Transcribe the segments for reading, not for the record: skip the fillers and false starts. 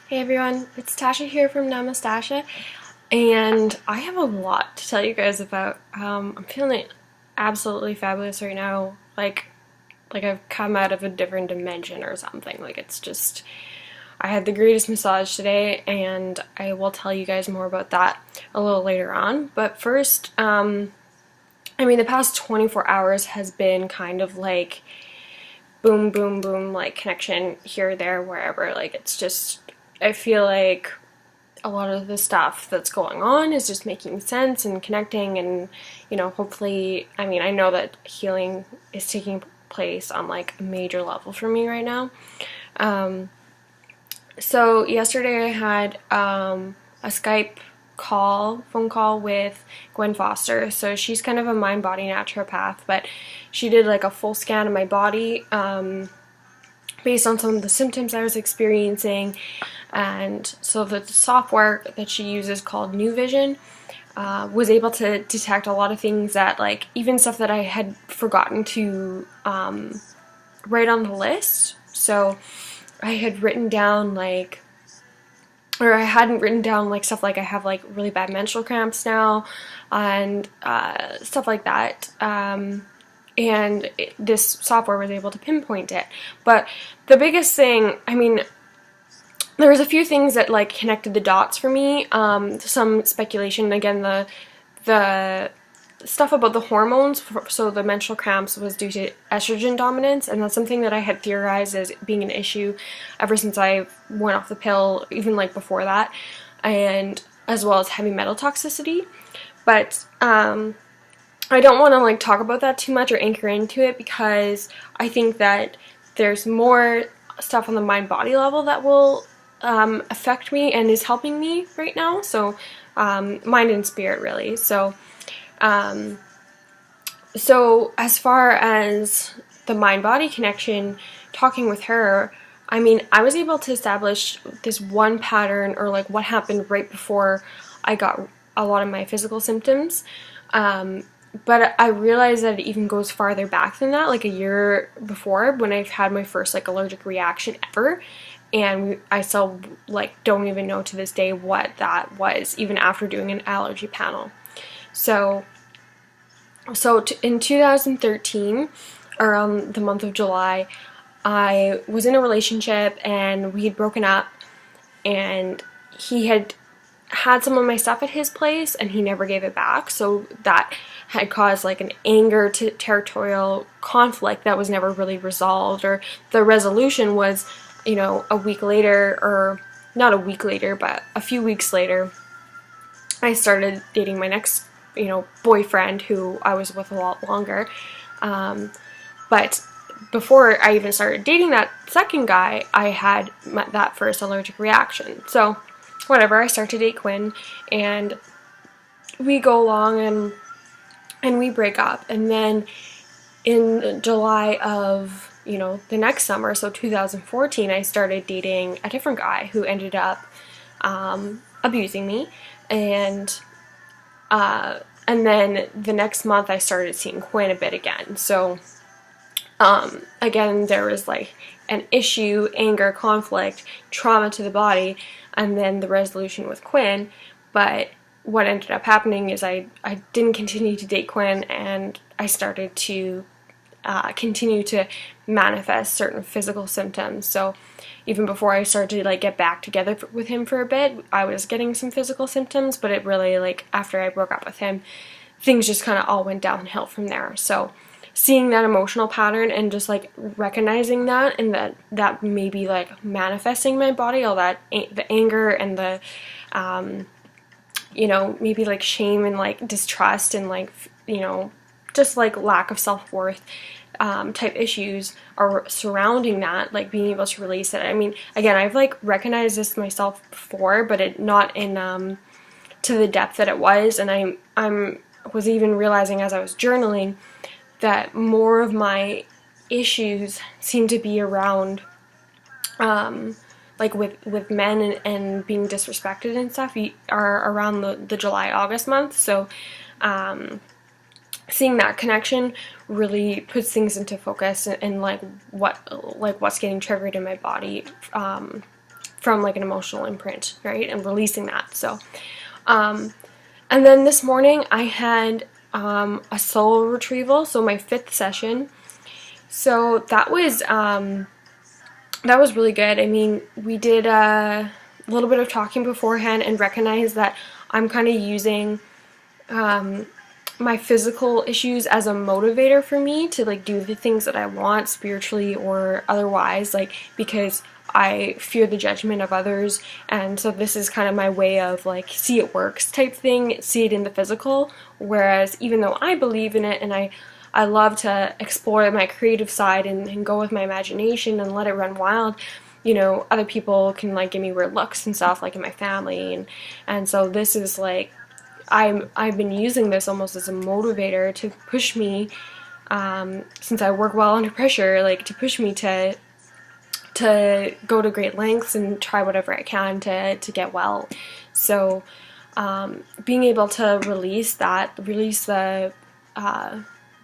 Hey everyone, it's Tasha here from Namastasha, and I have a lot to tell you guys about. I'm feeling absolutely fabulous right now, like I've come out of a different dimension or something. Like it's just, I had the greatest massage today, and I will tell you guys more about that a little later on. But first, the past 24 hours has been kind of like boom, boom, boom, like connection here, there, wherever. Like it's just, I feel like a lot of the stuff that's going on is just making sense and connecting, and hopefully, I know that healing is taking place on like a major level for me right now. So yesterday I had a Skype phone call with Gwen Foster. So she's kind of a mind-body naturopath, but she did like a full scan of my body based on some of the symptoms I was experiencing. And so the software that she uses, called New Vision, was able to detect a lot of things that, like, even stuff that I had forgotten to write on the list. So I had written down like, or I hadn't written down like stuff like I have like really bad menstrual cramps now, and stuff like that. This software was able to pinpoint it. But the biggest thing, there was a few things that like connected the dots for me. Some speculation, again, the stuff about the hormones, so the menstrual cramps was due to estrogen dominance, and that's something that I had theorized as being an issue ever since I went off the pill, even like before that, and as well as heavy metal toxicity. But I don't want to like talk about that too much or anchor into it, because I think that there's more stuff on the mind-body level that will affect me and is helping me right now. So mind and spirit, really. So as far as the mind-body connection, talking with her, I was able to establish this one pattern, or like what happened right before I got a lot of my physical symptoms. But I realized that it even goes farther back than that, like a year before, when I've had my first like allergic reaction ever. And I still like don't even know to this day what that was, even after doing an allergy panel. So in 2013, around the month of July, I was in a relationship and we had broken up, and he had some of my stuff at his place and he never gave it back. So that had caused like an anger to territorial conflict that was never really resolved, or the resolution was, a week later, or not a week later, but a few weeks later, I started dating my next, boyfriend, who I was with a lot longer. But before I even started dating that second guy, I had that first allergic reaction. So whatever, I start to date Quinn, and we go along and we break up. And then in July of, the next summer, so 2014, I started dating a different guy who ended up abusing me. And then the next month I started seeing Quinn a bit again. So again, there was like an issue, anger, conflict, trauma to the body, and then the resolution with Quinn. But what ended up happening is I didn't continue to date Quinn, and I started to continue to manifest certain physical symptoms. So even before I started to like get back together with him for a bit, I was getting some physical symptoms, but it really, like, after I broke up with him, things just kind of all went downhill from there. So seeing that emotional pattern and just like recognizing that, and that maybe like manifesting my body, all that the anger and the maybe like shame and like distrust and like just like lack of self-worth type issues are surrounding that, like being able to release it. Again, I've like recognized this myself before, but it not in to the depth that it was. And I was even realizing as I was journaling that more of my issues seem to be around like with men and being disrespected and stuff are around the July-August month. So seeing that connection really puts things into focus, and like what's getting triggered in my body from like an emotional imprint, right? And releasing that. So, and then this morning I had a soul retrieval, so my 5th session. So that was really good. I mean, we did a little bit of talking beforehand and recognized that I'm kind of using my physical issues as a motivator for me to like do the things that I want spiritually or otherwise, like because I fear the judgment of others. And so this is kind of my way of like, see it works type thing, see it in the physical. Whereas even though I believe in it and I love to explore my creative side and go with my imagination and let it run wild, you know, other people can like give me weird looks and stuff, like in my family. And so this is like, I've been using this almost as a motivator to push me, since I work well under pressure, like to push me to go to great lengths and try whatever I can to get well. So being able to release the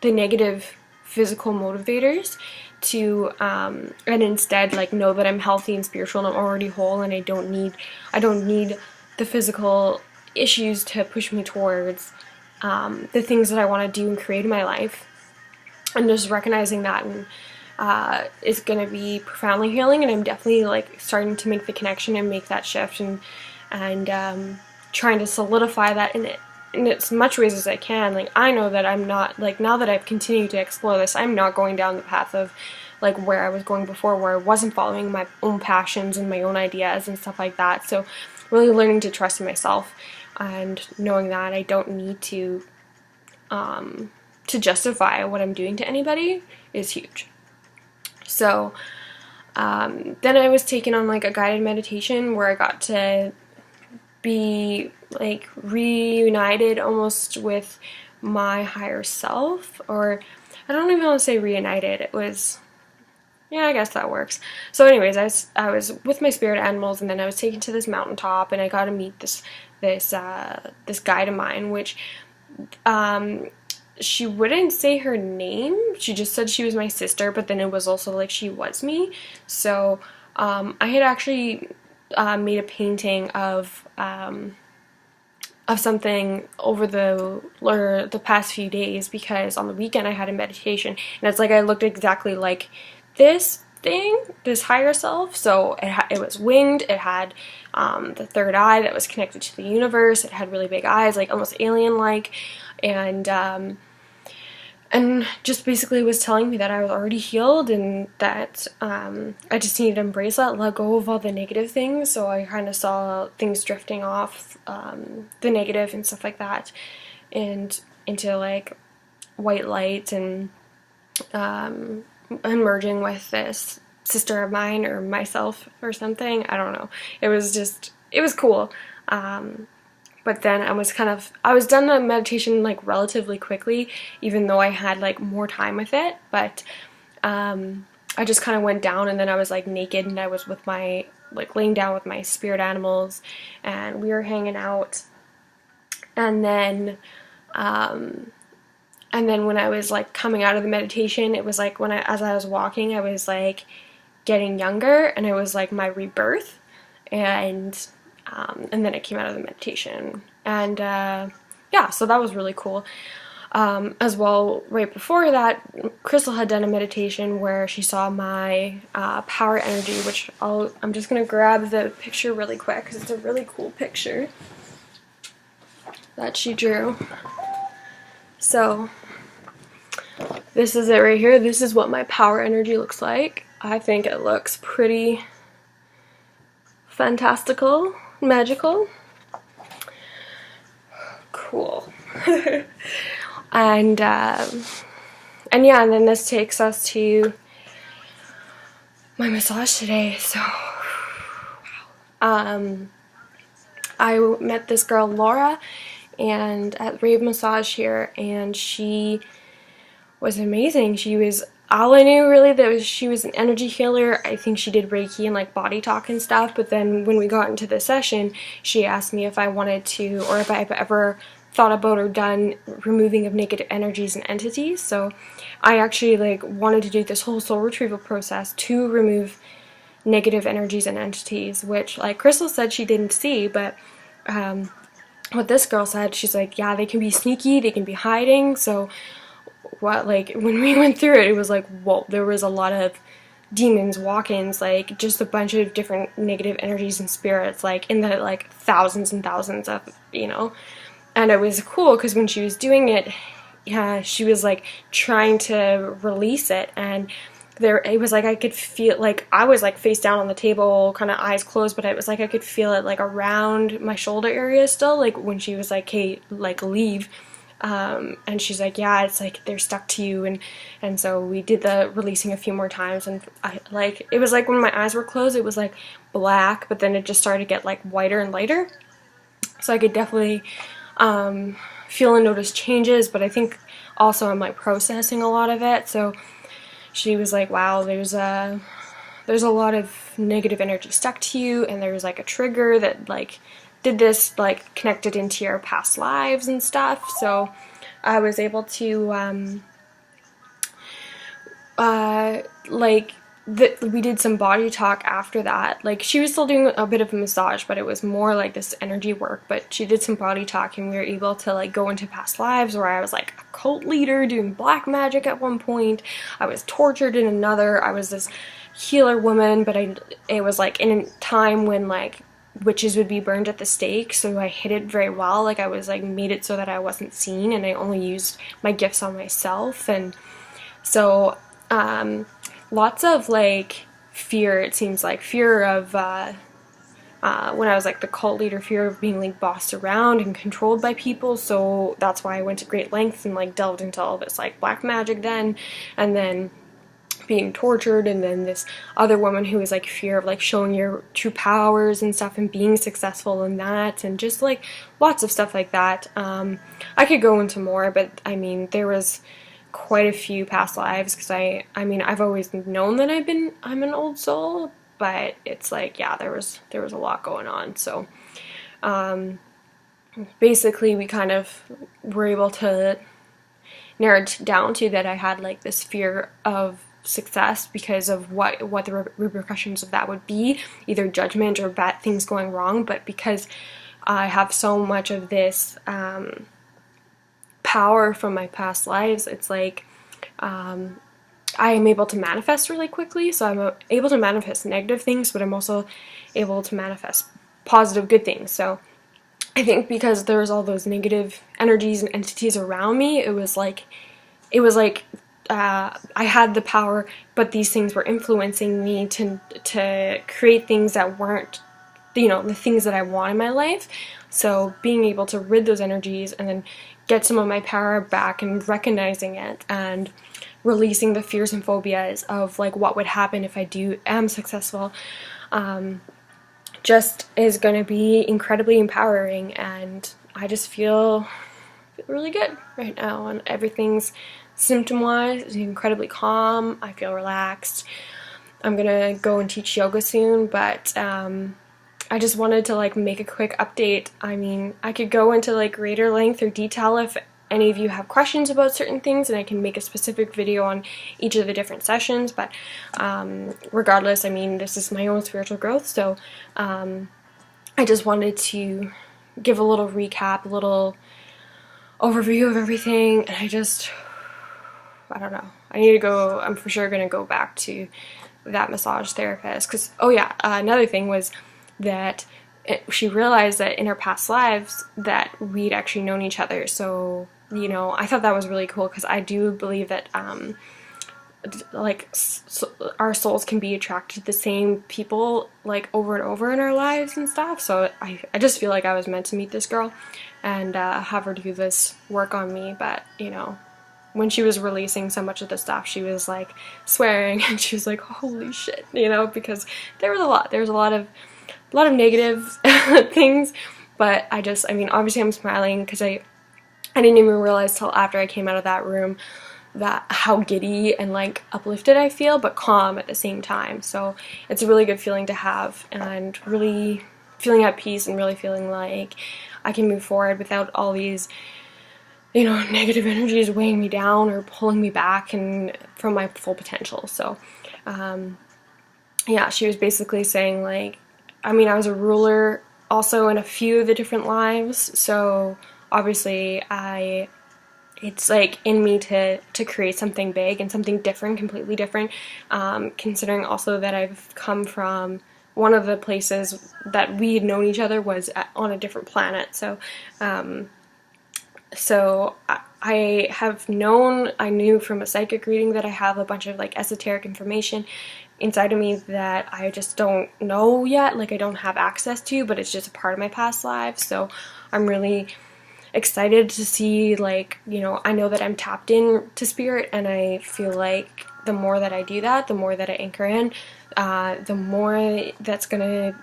negative physical motivators to and instead like know that I'm healthy and spiritual and I'm already whole and I don't need the physical issues to push me towards the things that I want to do and create in my life, and just recognizing that and is going to be profoundly healing. And I'm definitely like starting to make the connection and make that shift and trying to solidify that in as much ways as I can. Like I know that I'm not, like now that I've continued to explore this, I'm not going down the path of like where I was going before, where I wasn't following my own passions and my own ideas and stuff like that. So really learning to trust in myself and knowing that I don't need to justify what I'm doing to anybody is huge. So then I was taken on like a guided meditation where I got to be like reunited almost with my higher self, or I don't even want to say reunited. It was, yeah, I guess that works. So anyways, I was with my spirit animals, and then I was taken to this mountaintop, and I got to meet this guide of mine, which she wouldn't say her name. She just said she was my sister, but then it was also like she was me. So I had actually made a painting of something over the past few days, because on the weekend I had a meditation, and it's like I looked exactly like this higher self. So it was winged, it had the third eye that was connected to the universe, it had really big eyes, like almost alien-like, and just basically was telling me that I was already healed and that I just needed to embrace that, let go of all the negative things. So I kind of saw things drifting off, the negative and stuff like that, and into like white light, and merging with this sister of mine or myself or something. I don't know. It was cool. But then I was done the meditation like relatively quickly, even though I had like more time with it. But I just kind of went down, and then I was like naked, and I was with my, like laying down with my spirit animals, and we were hanging out. And then when I was like coming out of the meditation, it was like as I was walking, I was like getting younger, and it was like my rebirth. And then I came out of the meditation, and yeah, so that was really cool. As well, right before that, Crystal had done a meditation where she saw my power energy, which I'm just gonna grab the picture really quick because it's a really cool picture that she drew. So this is it right here. This is what my power energy looks like. I think it looks pretty fantastical, magical, cool. And yeah, and then this takes us to my massage today. So I met this girl Laura and at Rave Massage here, and she was amazing. She was all I knew really, that she was an energy healer. I think she did Reiki and like body talk and stuff, but then when we got into the session, she asked me if I wanted to, or if I've ever thought about or done removing of negative energies and entities. So I actually like wanted to do this whole soul retrieval process to remove negative energies and entities, which like Crystal said she didn't see, but what this girl said, she's like, yeah, they can be sneaky, they can be hiding. So what, like when we went through it, it was like, whoa, there was a lot of demons, walk-ins, like just a bunch of different negative energies and spirits, like in the like thousands and thousands of, you know. And it was cool because when she was doing it, yeah, she was like trying to release it, and there, it was like I could feel, like I was like face down on the table, kind of eyes closed, but it was like I could feel it like around my shoulder area still, like when she was like, hey, like leave. And she's like, yeah, it's like they're stuck to you, and so we did the releasing a few more times, and I like, it was like when my eyes were closed, it was like black, but then it just started to get like whiter and lighter, so I could definitely feel and notice changes, but I think also I'm like processing a lot of it. So she was like, wow, there's a lot of negative energy stuck to you, and there's like a trigger that like did this, like connected into your past lives and stuff. So I was able to we did some body talk after that. Like she was still doing a bit of a massage, but it was more like this energy work. But she did some body talk, and we were able to like go into past lives where I was like a cult leader doing black magic at one point. I was tortured in another. I was this healer woman, but it was like in a time when like witches would be burned at the stake, so I hid it very well. Like I was like made it so that I wasn't seen, and I only used my gifts on myself. And so lots of like fear, it seems like fear of when I was like the cult leader, fear of being like bossed around and controlled by people. So that's why I went to great lengths and like delved into all this like black magic then, and then being tortured, and then this other woman who was like fear of like showing your true powers and stuff and being successful in that, and just like lots of stuff like that. I could go into more, but I mean there was quite a few past lives, because I mean I've always known that I'm an old soul, but it's like, yeah, there was a lot going on. So basically we kind of were able to narrow it down to that I had like this fear of success because of what the repercussions of that would be, either judgment or bad things going wrong. But because I have so much of this power from my past lives, it's like I am able to manifest really quickly. So I'm able to manifest negative things, but I'm also able to manifest positive good things. So I think because there was all those negative energies and entities around me, it was like I had the power, but these things were influencing me to create things that weren't, you know, the things that I want in my life. So being able to rid those energies and then get some of my power back, and recognizing it and releasing the fears and phobias of like what would happen if I am successful, just is going to be incredibly empowering. And I just feel really good right now, and everything's symptom-wise incredibly calm. I feel relaxed. I'm gonna go and teach yoga soon, but I just wanted to like make a quick update. I mean, I could go into like greater length or detail if any of you have questions about certain things, and I can make a specific video on each of the different sessions, but regardless, I mean, this is my own spiritual growth, so I just wanted to give a little recap, a little overview of everything, and I don't know. I need to go, I'm for sure going to go back to that massage therapist, because, oh yeah, another thing was that she realized that in her past lives that we'd actually known each other. So, you know, I thought that was really cool, because I do believe that our souls can be attracted to the same people like over and over in our lives and stuff. So I just feel like I was meant to meet this girl and have her do this work on me. But, you know, when she was releasing so much of the stuff, she was like swearing, and she was like, holy shit, you know, because there was a lot of negative things. But I mean, obviously I'm smiling because I didn't even realize till after I came out of that room that how giddy and like uplifted I feel, but calm at the same time. So it's a really good feeling to have, and really feeling at peace, and really feeling like I can move forward without all these, you know, negative energies weighing me down or pulling me back and from my full potential. So yeah, she was basically saying like, I mean, I was a ruler also in a few of the different lives, so obviously it's like in me to create something big and something different, completely different, considering also that I've come from one of the places that we had known each other was on a different planet. So I have known, I knew from a psychic reading that I have a bunch of like esoteric information inside of me that I just don't know yet, like I don't have access to, but it's just a part of my past lives. So I'm really excited to see, like, you know, I know that I'm tapped in to spirit, and I feel like the more that I do that, the more that I anchor in, the more that's gonna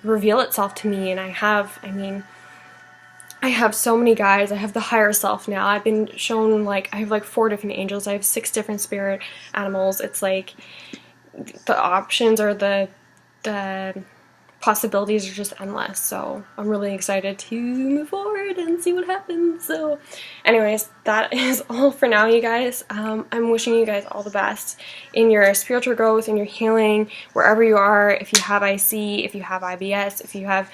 reveal itself to me. And I mean, I have so many guides. I have the higher self now. I've been shown, like, I have like 4 different angels. I have 6 different spirit animals. It's like the options or the possibilities are just endless. So I'm really excited to move forward and see what happens. So anyways, that is all for now, you guys. I'm wishing you guys all the best in your spiritual growth, in your healing, wherever you are. If you have IC, if you have IBS, if you have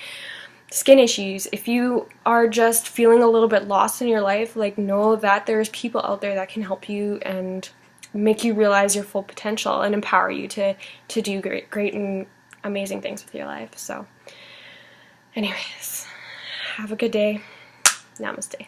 skin issues, if you are just feeling a little bit lost in your life, like, know that there's people out there that can help you and make you realize your full potential and empower you to do great and amazing things with your life. So anyways, have a good day. Namaste.